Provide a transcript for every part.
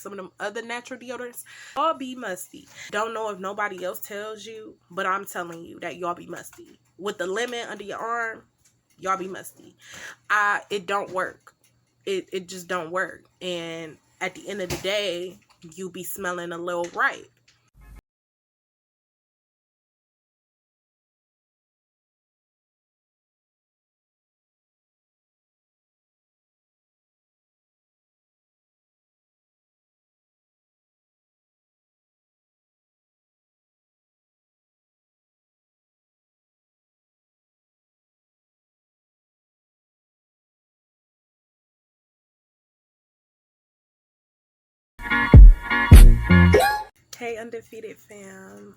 some of them other natural deodorants, y'all be musty. Don't know if nobody else tells you, but I'm telling you that y'all be musty. With the lemon under your arm, y'all be musty. It don't work. It just don't work. And at the end of the day, you be smelling a little right. Hey Undefeated fam,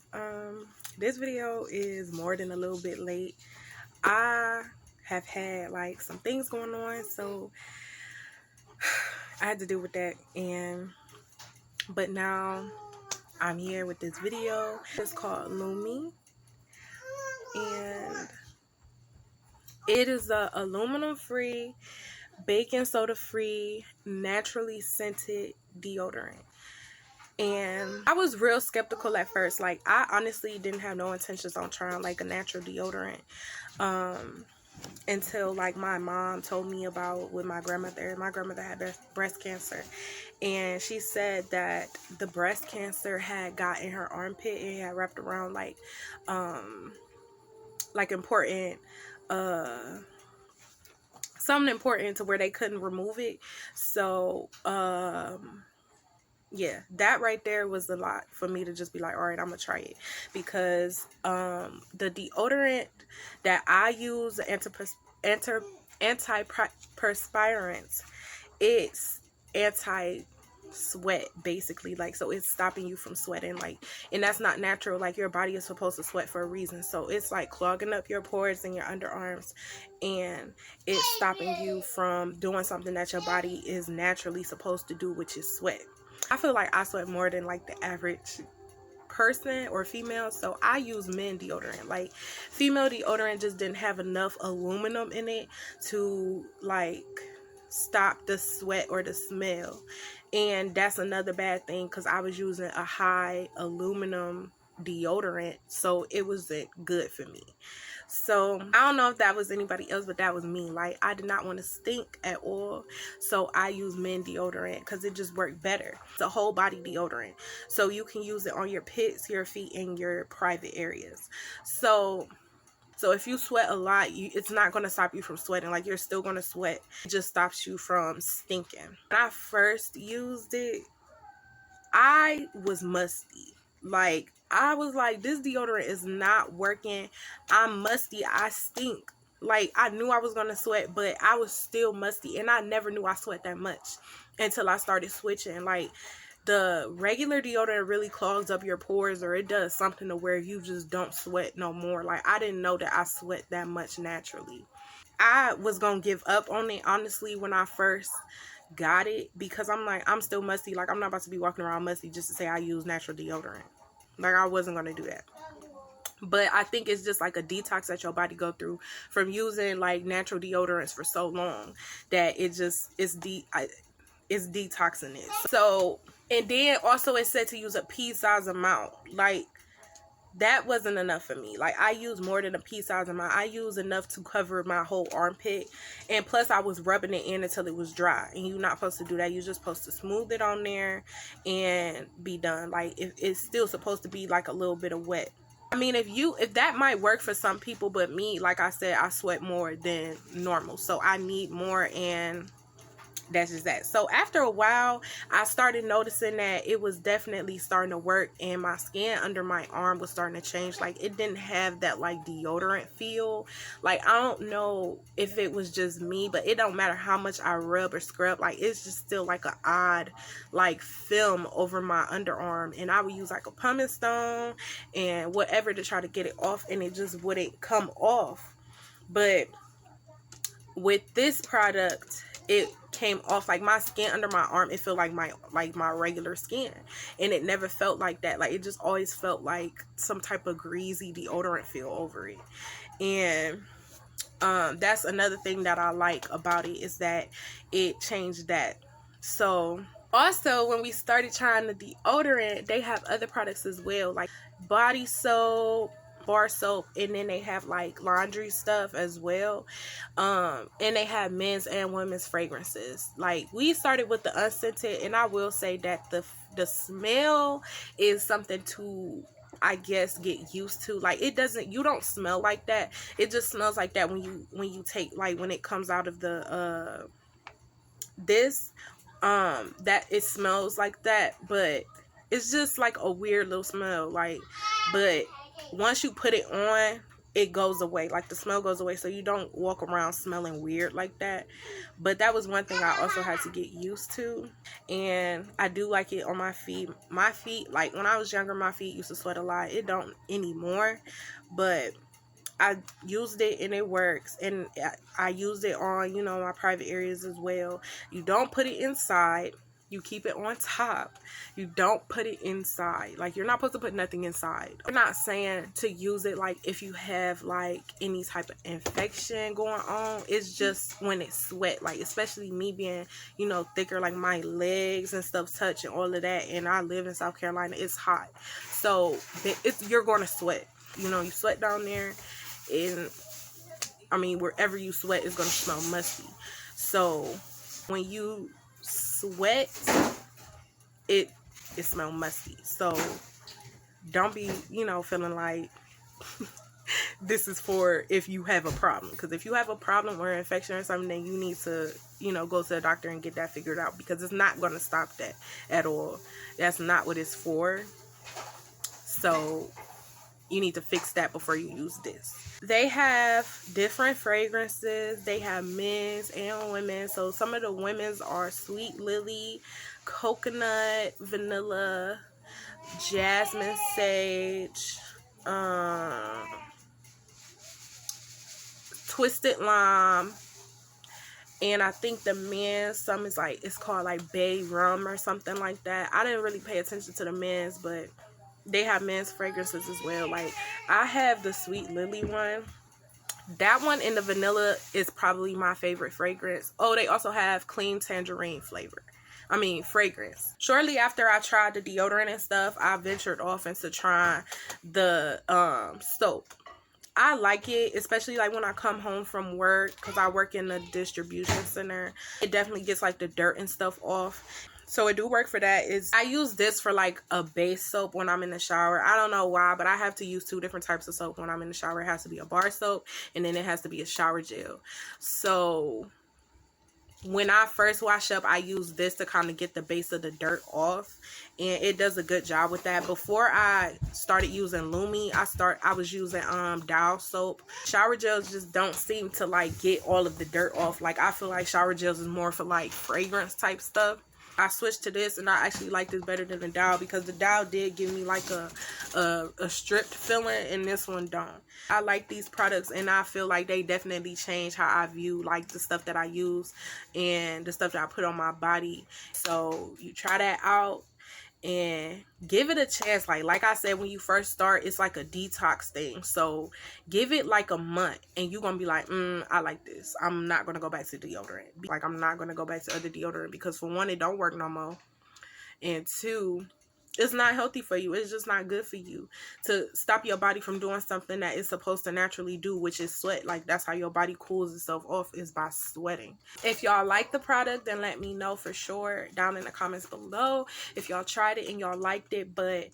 this video is more than a little bit late. I have had like some things going on, so I had to deal with that, but now I'm here with this video. It's called Lume, and it is a aluminum free, baking soda free, naturally scented deodorant. And I was real skeptical at first. Like, I honestly didn't have no intentions on trying like a natural deodorant until like my mom told me about with my grandmother. My grandmother had breast cancer, and she said that the breast cancer had got in her armpit and had wrapped around like important something important to where they couldn't remove it. So yeah, that right there was a lot for me to just be like, all right, I'm gonna try it, because the deodorant that I use, antiperspirants, it's anti-sweat basically, like, so it's stopping you from sweating, like, and that's not natural. Like, your body is supposed to sweat for a reason, so it's like clogging up your pores and your underarms, and it's stopping you from doing something that your body is naturally supposed to do, which is sweat. I feel like I sweat more than like the average person or female, so I use men deodorant. Like, female deodorant just didn't have enough aluminum in it to like stop the sweat or the smell, and that's another bad thing, because I was using a high aluminum deodorant, so it wasn't good for me. So I don't know if that was anybody else, but that was me. Like, I did not want to stink at all, so I use men deodorant because it just worked better. It's a whole body deodorant, so you can use it on your pits, your feet, and your private areas. So if you sweat a lot, it's not going to stop you from sweating. Like, you're still going to sweat. It just stops you from stinking. When I first used it, I was musty. Like, I was like, this deodorant is not working. I'm musty. I stink. Like, I knew I was going to sweat, but I was still musty. And I never knew I sweat that much until I started switching. Like, the regular deodorant really clogs up your pores, or it does something to where you just don't sweat no more. Like, I didn't know that I sweat that much naturally. I was gonna give up on it, honestly, when I first got it, because I'm like, I'm still musty. Like, I'm not about to be walking around musty just to say I use natural deodorant. Like, I wasn't gonna do that. But I think it's just like a detox that your body go through from using like natural deodorants for so long, that it's detoxing it. So, and then also it said to use a pea-sized amount. Like, that wasn't enough for me. Like, I use more than a pea-sized amount. I use enough to cover my whole armpit, and plus I was rubbing it in until it was dry, and you're not supposed to do that. You're just supposed to smooth it on there and be done. Like, it's still supposed to be like a little bit of wet. I mean, if that might work for some people, but me, like I said, I sweat more than normal, so I need more, and that's just that. So after a while, I started noticing that it was definitely starting to work, and my skin under my arm was starting to change. Like, it didn't have that like deodorant feel. Like, I don't know if it was just me, but it don't matter how much I rub or scrub, like, it's just still like an odd like film over my underarm, and I would use like a pumice stone and whatever to try to get it off, and it just wouldn't come off. But with this product, it came off. Like, my skin under my arm, it felt like my regular skin, and it never felt like that. Like, it just always felt like some type of greasy deodorant feel over it. And that's another thing that I like about it, is that it changed that. So Also, when we started trying the deodorant, they have other products as well, like body soap, bar soap, and then they have like laundry stuff as well. And they have men's and women's fragrances. Like, we started with the unscented, and I will say that the smell is something to, I guess, get used to. Like, you don't smell like that. It just smells like that when you take, like, when it comes out of the that it smells like that, but it's just like a weird little smell, like, but once you put it on, it goes away, like the smell goes away, so you don't walk around smelling weird like that. But that was one thing I also had to get used to, and I do like it on my feet. Like, when I was younger, my feet used to sweat a lot. It don't anymore, but I used it and it works, and I used it on, my private areas as well. You don't put it inside. You keep it on top. You don't put it inside. Like, you're not supposed to put nothing inside. I'm not saying to use it like if you have like any type of infection going on. It's just when it's sweat, like, especially me being, thicker, like my legs and stuff touch and all of that. And I live in South Carolina. It's hot. So you're going to sweat. You sweat down there. And I mean, wherever you sweat is going to smell musty. So when you sweat, it smells musty. So don't be, feeling like this is for if you have a problem. Because if you have a problem or an infection or something, then you need to, go to the doctor and get that figured out, because it's not going to stop that at all. That's not what it's for. So you need to fix that before you use this. They have different fragrances. They have men's and women's. So some of the women's are Sweet Lily, Coconut, Vanilla, Jasmine Sage, Twisted Lime. And I think the men's, some is like, it's called like Bay Rum or something like that. I didn't really pay attention to the men's, but they have men's fragrances as well. Like, I have the Sweet Lily one. That one in the vanilla is probably my favorite fragrance. Oh, they also have Clean Tangerine fragrance. Shortly after I tried the deodorant and stuff, I ventured off into trying the soap. I like it, especially like when I come home from work, because I work in a distribution center. It definitely gets like the dirt and stuff off. So it do work for that. I use this for like a base soap when I'm in the shower. I don't know why, but I have to use 2 different types of soap when I'm in the shower. It has to be a bar soap, and then it has to be a shower gel. So when I first wash up, I use this to kind of get the base of the dirt off, and it does a good job with that. Before I started using Lume, I was using Dial soap. Shower gels just don't seem to like get all of the dirt off. Like, I feel like shower gels is more for like fragrance type stuff. I switched to this, and I actually like this better than the Dial, because the Dial did give me like a stripped feeling, and this one don't. I like these products, and I feel like they definitely change how I view like the stuff that I use and the stuff that I put on my body. So you try that out and give it a chance. Like I said, when you first start, it's like a detox thing. So give it like a month, and you're gonna be like, I like this. I'm not gonna go back to deodorant. Like, I'm not gonna go back to other deodorant, because for one, it don't work no more, and 2, it's not healthy for you. It's just not good for you to stop your body from doing something that it's supposed to naturally do, which is sweat. Like, that's how your body cools itself off, is by sweating. If y'all like the product, then let me know for sure down in the comments below if y'all tried it and y'all liked it. But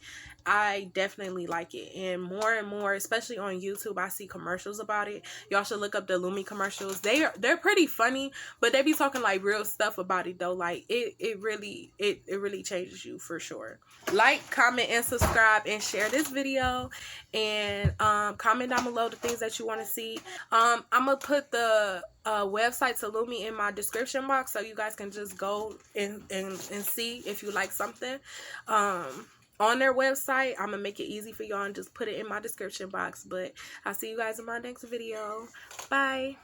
I definitely like it, and more, especially on YouTube, I see commercials about it. Y'all should look up the Lume commercials. They're pretty funny, but they be talking like real stuff about it though. Like, it really changes you for sure. Like, comment, and subscribe, and share this video, and comment down below the things that you want to see. I'm gonna put the website to Lume in my description box, so you guys can just go and see if you like something on their website. I'm gonna make it easy for y'all and just put it in my description box. But I'll see you guys in my next video. Bye.